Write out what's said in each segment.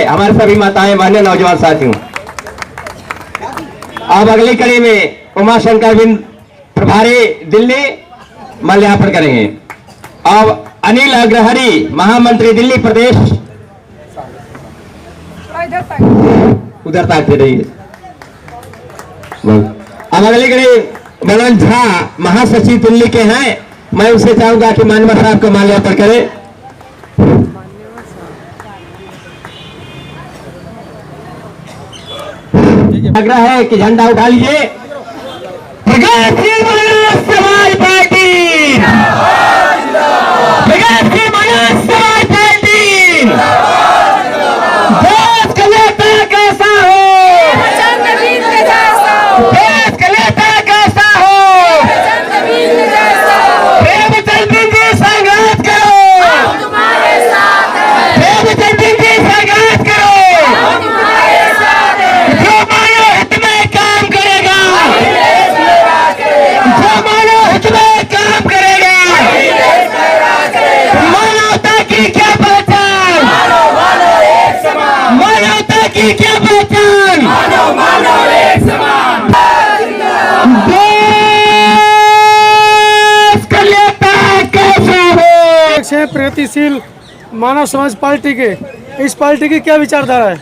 हमारे सभी माताएं बहनें नौजवान साथियों। अब अगली कड़ी में उमाशंकर बिंद प्रभारी दिल्ली माल्यार्पण करेंगे। अब अनिल अग्रहरी महामंत्री दिल्ली प्रदेश उधर ताकते रहिए। अब अगली कड़ी बलवंत झा महासचिव दिल्ली के हैं, मैं उसे चाहूंगा कि मानव साहब को माल्यार्पण करें। आग्रह है कि झंडा उठा लीजिए। प्रगतिशील मानव समाज पार्टी, प्रगतिशील मानव समाज पार्टी, देश का नेता कैसा हो, देश का नेता कैसा हो, प्रेमचंद जी संघर्ष करो, प्रेमचंद जी संघर्ष करो, जो मानव हित में काम करेगा, जो मानव हित में काम करेगा, मानवता की क्या पहचान, मानवता की क्या पहचान, देश का नेता कैसा हो। प्रगतिशील मानव समाज पार्टी के, इस पार्टी की क्या विचारधारा है?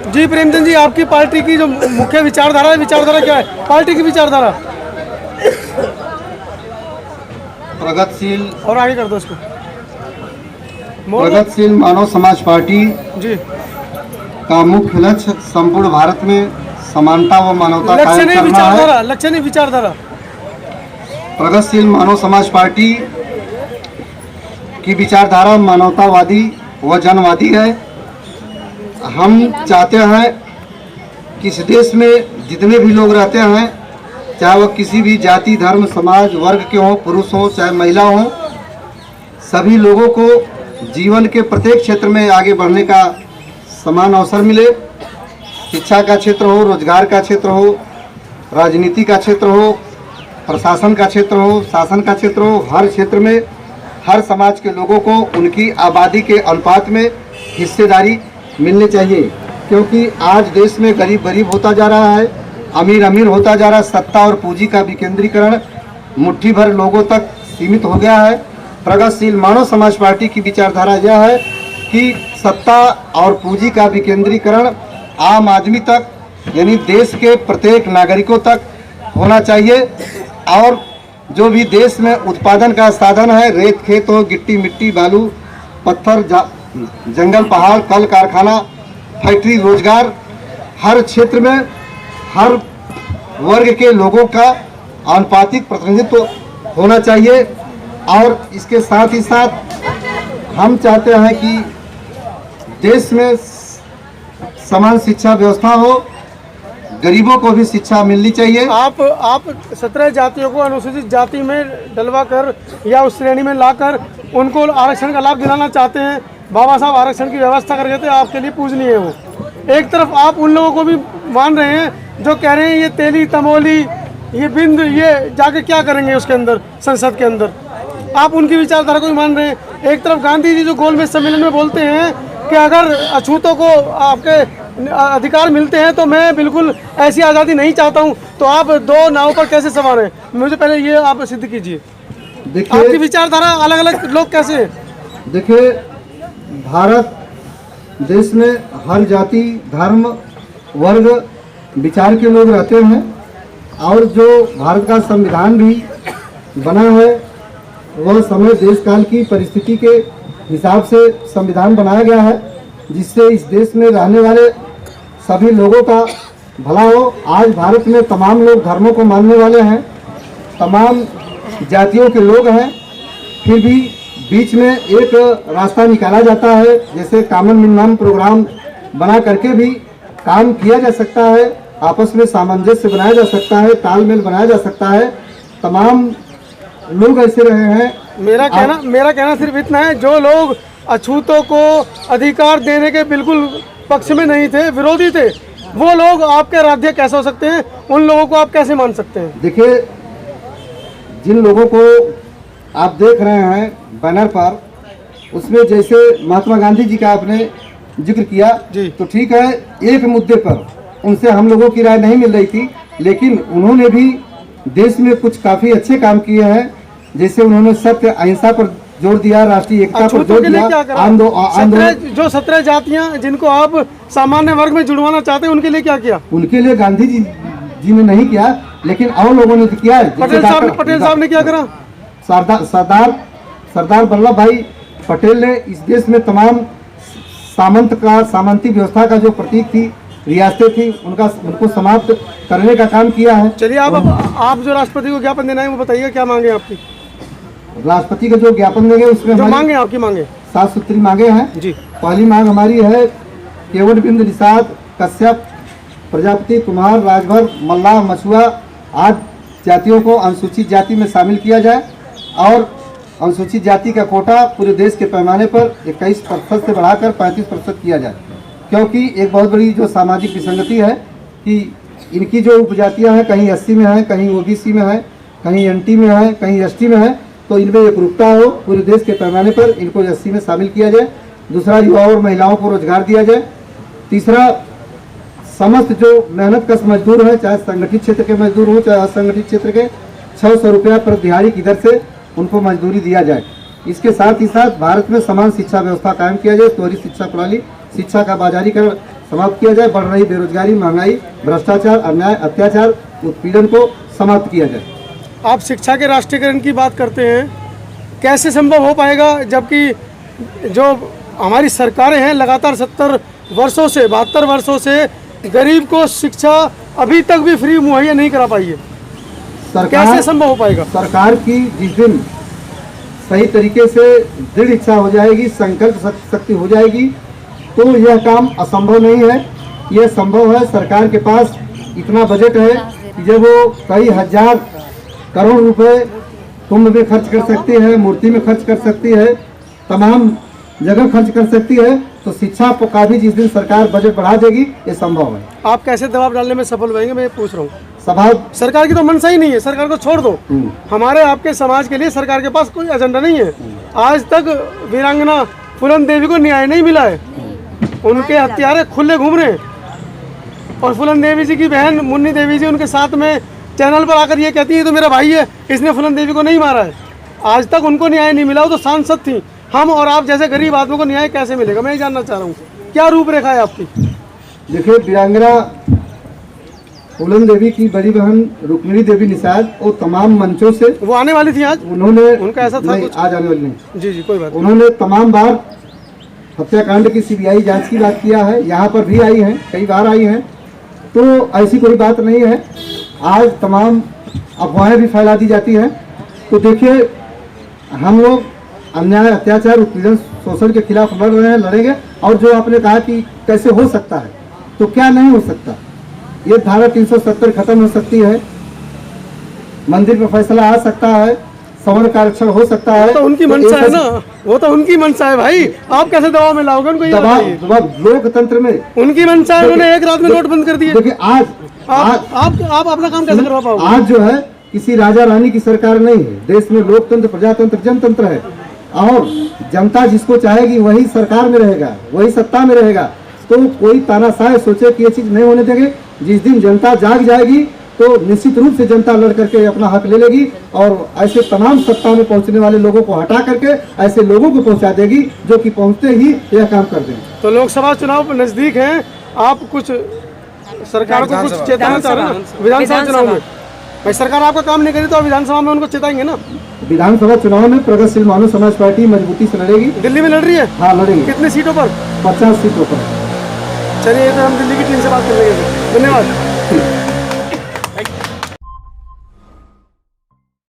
जी प्रेमचंद जी, आपकी पार्टी की जो मुख्य विचारधारा है, विचारधारा क्या है पार्टी की विचारधारा? प्रगतिशील और आगे कर दो इसको। प्रगतिशील मानव समाज पार्टी जी का मुख्य लक्ष्य संपूर्ण भारत में समानता व मानवता लक्ष्य कायम नहीं करना है। विचारधारा, लक्ष्य नहीं विचारधारा। प्रगतिशील मानव समाज पार्टी की विचारधारा मानवतावादी व जनवादी है। हम चाहते हैं कि इस देश में जितने भी लोग रहते हैं, चाहे वह किसी भी जाति धर्म समाज वर्ग के हों, पुरुष हों चाहे महिला हों, सभी लोगों को जीवन के प्रत्येक क्षेत्र में आगे बढ़ने का समान अवसर मिले। शिक्षा का क्षेत्र हो, रोजगार का क्षेत्र हो, राजनीति का क्षेत्र हो, प्रशासन का क्षेत्र हो, शासन का क्षेत्र हो, हर क्षेत्र में हर समाज के लोगों को उनकी आबादी के अनुपात में हिस्सेदारी मिलनी चाहिए। क्योंकि आज देश में गरीब गरीब होता जा रहा है, अमीर अमीर होता जा रहा है। सत्ता और पूंजी का विकेंद्रीकरण मुट्ठी भर लोगों तक सीमित हो गया है। प्रगतिशील मानव समाज पार्टी की विचारधारा यह है कि सत्ता और पूंजी का विकेंद्रीकरण आम आदमी तक, यानी देश के प्रत्येक नागरिकों तक होना चाहिए। और जो भी देश में उत्पादन का साधन है, रेत खेत हो, गिट्टी मिट्टी बालू पत्थर जंगल पहाड़ कल कारखाना फैक्ट्री रोजगार, हर क्षेत्र में हर वर्ग के लोगों का आनुपातिक प्रतिनिधित्व होना चाहिए। और इसके साथ ही साथ हम चाहते हैं कि देश में समान शिक्षा व्यवस्था हो, गरीबों को भी शिक्षा मिलनी चाहिए। आप 17 जातियों को अनुसूचित जाति में डलवा कर या उस श्रेणी में लाकर उनको आरक्षण का लाभ दिलाना चाहते हैं। बाबा साहब आरक्षण की व्यवस्था करके थे, आपके लिए पूजनीय है वो। एक तरफ आप उन लोगों को भी मान रहे हैं जो कह रहे हैं ये तेली तमोली ये बिंद ये जाके क्या करेंगे उसके अंदर, संसद के अंदर। आप उनकी विचारधारा को भी मान रहे हैं। एक तरफ गांधी जी जो गोलमेज सम्मेलन में बोलते हैं कि अगर अछूतों को आपके अधिकार मिलते हैं तो मैं बिल्कुल ऐसी आज़ादी नहीं चाहता हूं। तो आप दो नाव पर कैसे सवार हैं? मुझे पहले ये आप सिद्ध कीजिए। देखिए, आपकी विचारधारा अलग अलग लोग कैसे हैं? देखिए, भारत देश में हर जाति धर्म वर्ग विचार के लोग रहते हैं। और जो भारत का संविधान भी बना है वह समय देश काल की परिस्थिति के हिसाब से संविधान बनाया गया है, जिससे इस देश में रहने वाले सभी लोगों का भला हो। आज भारत में तमाम लोग धर्मों को मानने वाले हैं, तमाम जातियों के लोग हैं, फिर भी बीच में एक रास्ता निकाला जाता है, जैसे कॉमन मिनिमम प्रोग्राम बना करके भी काम किया जा सकता है, आपस में सामंजस्य बनाया जा सकता है, तालमेल बनाया जा सकता है। तमाम लोग ऐसे रहे हैं। मेरा कहना सिर्फ इतना है, जो लोग अछूतों को अधिकार देने के बिल्कुल पक्ष में नहीं थे, विरोधी थे, वो लोग आपके आराध्य कैसे हो सकते हैं? उन लोगों को आप कैसे मान सकते हैं? देखिए, जिन लोगों को आप देख रहे हैं बैनर पर, उसमें जैसे महात्मा गांधी जी का आपने जिक्र किया जी। तो ठीक है, एक मुद्दे पर उनसे हम लोगों की राय नहीं मिल रही थी, लेकिन उन्होंने भी देश में कुछ काफी अच्छे काम किए हैं। जैसे उन्होंने सत्य अहिंसा पर जोर दिया, राष्ट्रीय एकता पर अछूतों जोर के लिए दिया। क्या करा? आंदोलन जो 17 जातियां जिनको आप सामान्य वर्ग में जुड़वाना चाहते हैं, उनके लिए क्या किया? उनके लिए गांधी जी ने नहीं किया, लेकिन और लोगों ने तो किया है। पटेल साहब ने क्या करा? सरदार वल्लभ भाई पटेल ने इस देश में तमाम सामंती व्यवस्था का जो प्रतीक थी, रियासतें थी, उनको समाप्त करने का काम किया है। चलिए आप जो राष्ट्रपति को ज्ञापन देना है वो बताइए, क्या मांगे आपकी? राष्ट्रपति का जो ज्ञापन देंगे उसमें जो मांगे आपकी मांगे 7 सूत्री मांगे हैं जी। पहली मांग हमारी है केवट बिंद निषाद कश्यप प्रजापति कुमार राजभर मल्लाह मछुआ आदि जातियों को अनुसूचित जाति में शामिल किया जाए और अनुसूचित जाति का कोटा पूरे देश के पैमाने पर 21% से बढ़ाकर 35% किया जाए। क्योंकि एक बहुत बड़ी जो सामाजिक विसंगति है कि इनकी जो उपजातियां हैं, कहीं एससी में है, कहीं ओबीसी में है, कहीं एनटी में है, कहीं एसटी में है, तो इनमें एकरूपता हो, पूरे देश के पैमाने पर इनको एससी में शामिल किया जाए। दूसरा, युवाओं और महिलाओं को रोजगार दिया जाए। तीसरा, समस्त जो मेहनत कश मजदूर है, चाहे संगठित क्षेत्र के मजदूर हो चाहे असंगठित क्षेत्र के, 600 रुपया प्रति दिहाड़ी की दर से उनको मजदूरी दिया जाए। इसके साथ ही साथ भारत में समान शिक्षा व्यवस्था कायम किया जाए, त्वरित शिक्षा प्रणाली, शिक्षा का बाजारीकरण समाप्त किया जाए, बढ़ रही बेरोजगारी, महंगाई, भ्रष्टाचार, अन्याय, अत्याचार, उत्पीड़न को समाप्त किया जाए। आप शिक्षा के राष्ट्रीयकरण की बात करते हैं, कैसे संभव हो पाएगा जबकि जो हमारी सरकारें हैं लगातार 70 वर्षों से 72 वर्षों से गरीब को शिक्षा अभी तक भी फ्री मुहैया नहीं करा पाई है? कैसे संभव हो पाएगा? सरकार की जिस दिन सही तरीके से दृढ़ इच्छा हो जाएगी, संकल्प शक्ति हो जाएगी, तो यह काम असंभव नहीं है, यह संभव है। सरकार के पास इतना बजट है कि जब वो कई हजार करोड़ रुपए कुंभ में खर्च कर सकती है, मूर्ति में खर्च कर सकती है, तमाम जगह खर्च कर सकती है, तो शिक्षा का भी जिस दिन सरकार बजट बढ़ा देगी, ये संभव है। आप कैसे दबाव डालने में सफल होंगे, मैं पूछ रहा हूँ। सरकार की तो मनसा ही नहीं है, सरकार को छोड़ दो। हमारे आपके समाज के लिए सरकार के पास कोई एजेंडा नहीं है। आज तक वीरांगना फूलन देवी को न्याय नहीं मिला है, उनके हत्यारे खुले घूम रहे हैं। और फूलन देवी जी की बहन मुन्नी देवी जी उनके साथ में चैनल पर आकर ये कहती है तो मेरा भाई है, इसने फूलन देवी को नहीं मारा है। आज तक उनको न्याय नहीं मिला, वो तो सांसद थी। हम और आप जैसे गरीब आदमियों को न्याय कैसे मिलेगा, मैं ये जानना चाह रहा हूँ। क्या रूपरेखा है आपकी? देखिए, वीरांगना फूलन देवी की बड़ी बहन रुक्मिणी देवी निषाद वो तमाम मंचों से, वो आने वाली थी आज, उन्होंने उनका ऐसा था कुछ? आज आने वाली नहीं। जी कोई बात। उन्होंने तमाम बार हत्याकांड की सीबीआई जांच की बात किया है, यहाँ पर भी आई हैं, कई बार आई हैं, तो ऐसी कोई बात नहीं है। आज तमाम अफवाहें भी फैला दी जाती हैं। तो देखिए, हम लोग अन्याय, अत्याचार, उत्पीड़न, शोषण के खिलाफ लड़ रहे हैं, लड़ेंगे। और जो आपने कहा कि कैसे हो सकता है, तो क्या नहीं हो सकता, ये धारा 370 खत्म हो सकती है, मंदिर पर फैसला आ सकता है, सवर्ण का आरक्षण हो सकता है। तो उनकी मंशा है ना, वो तो उनकी मंशा है भाई, आप कैसे दबाव में लाओगे उनको? लोकतंत्र में उनकी मंशा है, उन्होंने एक रात में नोट बंद कर दिए। देखिए, आज आप अपना काम कैसे करवा पाओगे? आज जो है किसी राजा रानी की सरकार नहीं है, देश में लोकतंत्र, प्रजातंत्र, जनतंत्र है, और जनता जिसको चाहेगी वही सरकार में रहेगा, वही सत्ता में रहेगा। तो कोई तानाशाह सोचे कि ये चीज नहीं होने देंगे। जिस दिन जनता जाग जाएगी तो निश्चित रूप से जनता लड़ करके अपना हक ले लेगी, और ऐसे तमाम सत्ता में पहुंचने वाले लोगों को हटा करके ऐसे लोगों को पहुंचा देगी जो कि पहुंचते ही यह काम कर देंगे। तो लोकसभा चुनाव नजदीक है, आप कुछ सरकार को कुछ चेताना चाह रहे हैं? विधानसभा चुनाव में भाई सरकार आपका काम नहीं करी तो विधानसभा में उनको चेताएंगे ना? विधानसभा चुनाव में प्रगतिशील मानव समाज पार्टी मजबूती से लड़ेगी। दिल्ली में लड़ रही है? हाँ, लड़ेगी। कितनी सीटों पर? 50 सीटों पर। चलिए, तो हम दिल्ली की टीम से बात कर लेंगे। धन्यवाद।